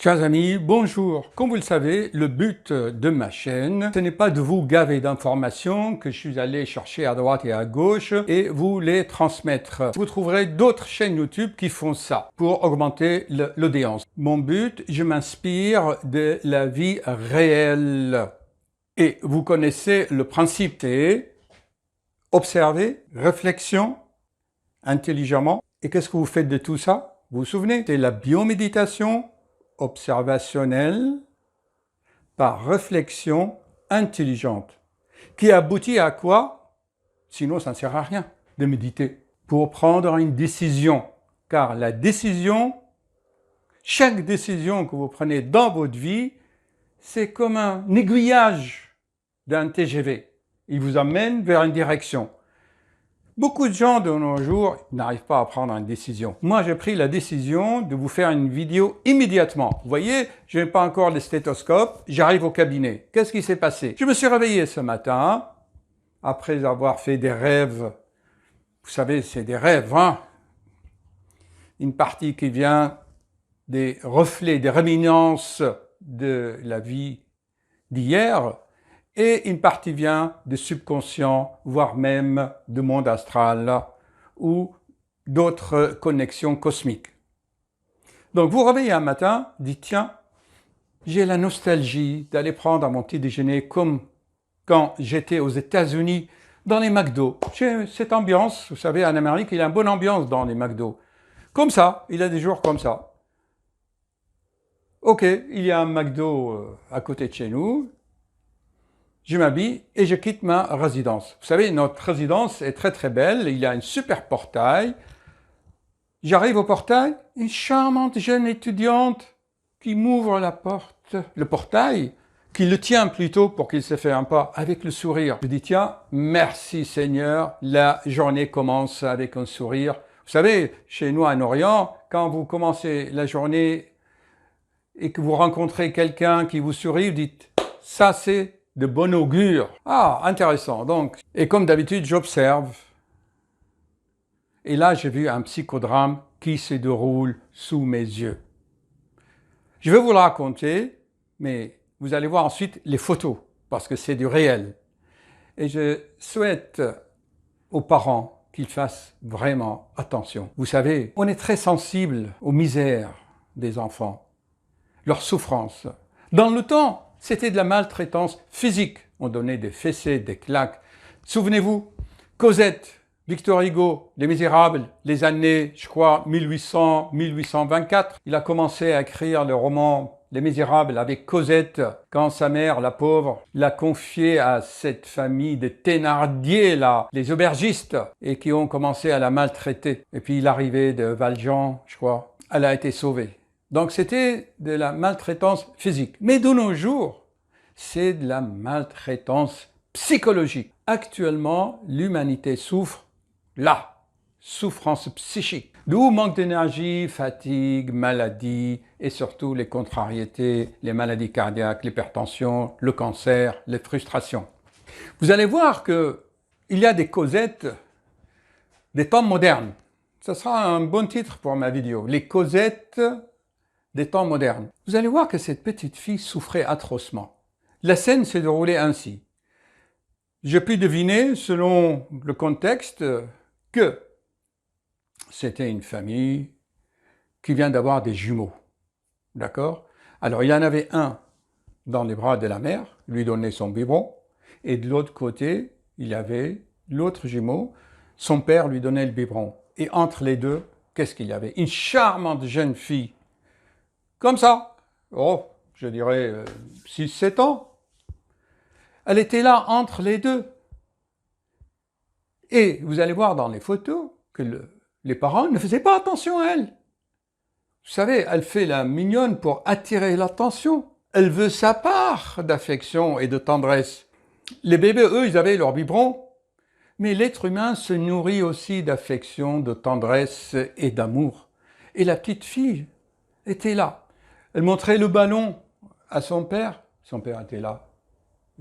Chers amis, bonjour. Comme vous le savez, le but de ma chaîne, ce n'est pas de vous gaver d'informations que je suis allé chercher à droite et à gauche et vous les transmettre. Vous trouverez d'autres chaînes YouTube qui font ça pour augmenter l'audience. Mon but, je m'inspire de la vie réelle. Et vous connaissez le principe, c'est observer, réflexion, intelligemment. Et qu'est-ce que vous faites de tout ça? Vous vous souvenez? C'est la bioméditation observationnelle par réflexion intelligente, qui aboutit à quoi? Sinon, ça ne sert à rien de méditer. Pour prendre une décision, car la décision, chaque décision que vous prenez dans votre vie, c'est comme un aiguillage d'un TGV. Il vous amène vers une direction. Beaucoup de gens de nos jours n'arrivent pas à prendre une décision. Moi, j'ai pris la décision de vous faire une vidéo immédiatement. Vous voyez, je n'ai pas encore le stéthoscope, j'arrive au cabinet. Qu'est-ce qui s'est passé? Je me suis réveillé ce matin, après avoir fait des rêves. Vous savez, c'est des rêves, hein? Une partie qui vient des reflets, des réminiscences de la vie d'hier, et une partie vient du subconscient, voire même du monde astral ou d'autres connexions cosmiques. Donc vous réveillez un matin, dites tiens, j'ai la nostalgie d'aller prendre mon petit déjeuner comme quand j'étais aux États-Unis dans les McDo. J'ai cette ambiance, vous savez, en Amérique, il y a une bonne ambiance dans les McDo. Comme ça, il y a des jours comme ça. Ok, il y a un McDo à côté de chez nous. Je m'habille et je quitte ma résidence. Vous savez, notre résidence est très très belle, il y a un super portail. J'arrive au portail, une charmante jeune étudiante qui m'ouvre la porte, le portail, qui le tient plutôt pour qu'il se fasse un pas avec le sourire. Je dis tiens, merci Seigneur, la journée commence avec un sourire. Vous savez, chez nous en Orient, quand vous commencez la journée et que vous rencontrez quelqu'un qui vous sourit, vous dites ça c'est de bon augure. Ah, intéressant. Donc, et comme d'habitude, j'observe. Et là, j'ai vu un psychodrame qui se déroule sous mes yeux. Je vais vous le raconter, mais vous allez voir ensuite les photos, parce que c'est du réel. Et je souhaite aux parents qu'ils fassent vraiment attention. Vous savez, on est très sensible aux misères des enfants, leurs souffrances. Dans le temps, c'était de la maltraitance physique. On donnait des fessées, des claques. Souvenez-vous, Cosette, Victor Hugo, Les Misérables, les années, je crois, 1800-1824. Il a commencé à écrire le roman Les Misérables avec Cosette, quand sa mère, la pauvre, l'a confiée à cette famille de Thénardier, là, les aubergistes, et qui ont commencé à la maltraiter. Et puis l'arrivée de Valjean, je crois, elle a été sauvée. Donc c'était de la maltraitance physique. Mais de nos jours, c'est de la maltraitance psychologique. Actuellement, l'humanité souffre là, souffrance psychique. D'où manque d'énergie, fatigue, maladie et surtout les contrariétés, les maladies cardiaques, l'hypertension, le cancer, les frustrations. Vous allez voir qu'il y a des causettes des temps modernes. Ce sera un bon titre pour ma vidéo. Les causettes des temps modernes. Vous allez voir que cette petite fille souffrait atrocement. La scène s'est déroulée ainsi. J'ai pu deviner, selon le contexte, que c'était une famille qui vient d'avoir des jumeaux. D'accord? Alors, il y en avait un dans les bras de la mère, lui donnait son biberon, et de l'autre côté, il y avait l'autre jumeau, son père lui donnait le biberon. Et entre les deux, qu'est-ce qu'il y avait? Une charmante jeune fille, comme ça, oh, je dirais 6-7 ans. Elle était là entre les deux. Et vous allez voir dans les photos que les parents ne faisaient pas attention à elle. Vous savez, elle fait la mignonne pour attirer l'attention. Elle veut sa part d'affection et de tendresse. Les bébés, eux, ils avaient leur biberon. Mais l'être humain se nourrit aussi d'affection, de tendresse et d'amour. Et la petite fille était là. Elle montrait le ballon à son père était là.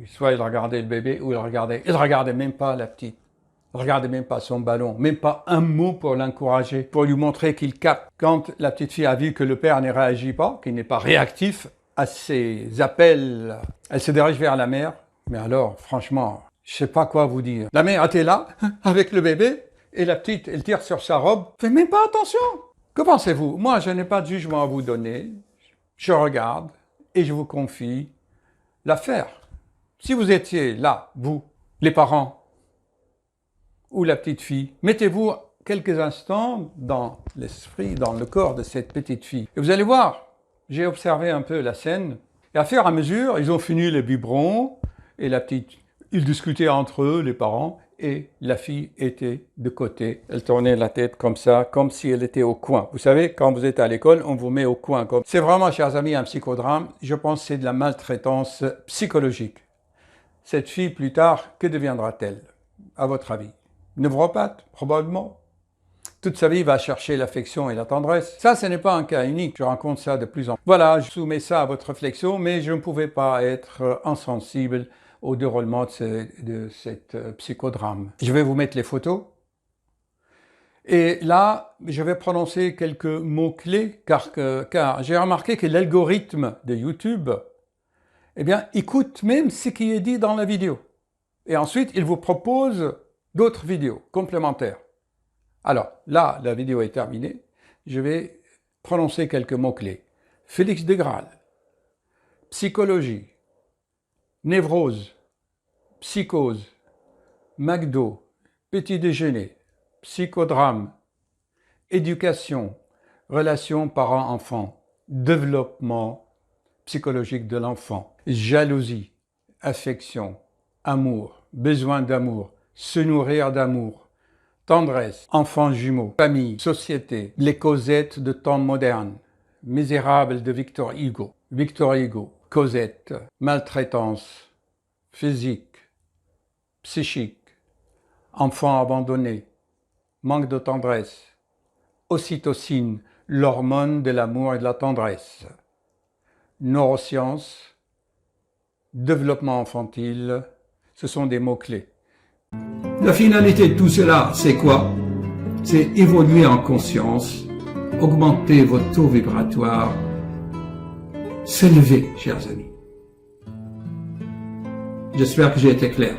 Soit il regardait le bébé ou il regardait même pas la petite. Regardez même pas son ballon, même pas un mot pour l'encourager, pour lui montrer qu'il capte. Quand la petite fille a vu que le père ne réagit pas, qu'il n'est pas réactif à ses appels, elle se dirige vers la mère. Mais alors, franchement, je sais pas quoi vous dire. La mère était là, avec le bébé, et la petite, elle tire sur sa robe. Faites même pas attention. Que pensez-vous? Moi, je n'ai pas de jugement à vous donner. Je regarde et je vous confie l'affaire. Si vous étiez là, vous, les parents, ou la petite fille, mettez-vous quelques instants dans l'esprit, dans le corps de cette petite fille. Et vous allez voir, j'ai observé un peu la scène, et à fur et à mesure, ils ont fini les biberons, et la petite, ils discutaient entre eux, les parents, et la fille était de côté. Elle tournait la tête comme ça, comme si elle était au coin. Vous savez, quand vous êtes à l'école, on vous met au coin. C'est vraiment, chers amis, un psychodrame. Je pense que c'est de la maltraitance psychologique. Cette fille, plus tard, que deviendra-t-elle, à votre avis? Neuropathe, probablement. Toute sa vie va chercher l'affection et la tendresse. Ça, ce n'est pas un cas unique. Je rencontre ça de plus en plus. Voilà, je soumets ça à votre réflexion, mais je ne pouvais pas être insensible au déroulement de cette psychodrame. Je vais vous mettre les photos. Et là, je vais prononcer quelques mots-clés, car j'ai remarqué que l'algorithme de YouTube, eh bien, écoute même ce qui est dit dans la vidéo. Et ensuite, il vous propose d'autres vidéos complémentaires. Alors, là, la vidéo est terminée. Je vais prononcer quelques mots-clés. Félix de Graal, psychologie, névrose, psychose, McDo, petit déjeuner, psychodrame, éducation, relations parents-enfants, développement psychologique de l'enfant, jalousie, affection, amour, besoin d'amour, se nourrir d'amour, tendresse, enfants jumeaux, famille, société, les Cosettes de temps moderne, Misérables de Victor Hugo, Cosette, maltraitance, physique, psychique, enfants abandonnés, manque de tendresse, ocytocine, l'hormone de l'amour et de la tendresse, neurosciences, développement infantile, ce sont des mots-clés. La finalité de tout cela, c'est quoi? C'est évoluer en conscience, augmenter votre taux vibratoire, s'élever, chers amis. J'espère que j'ai été clair.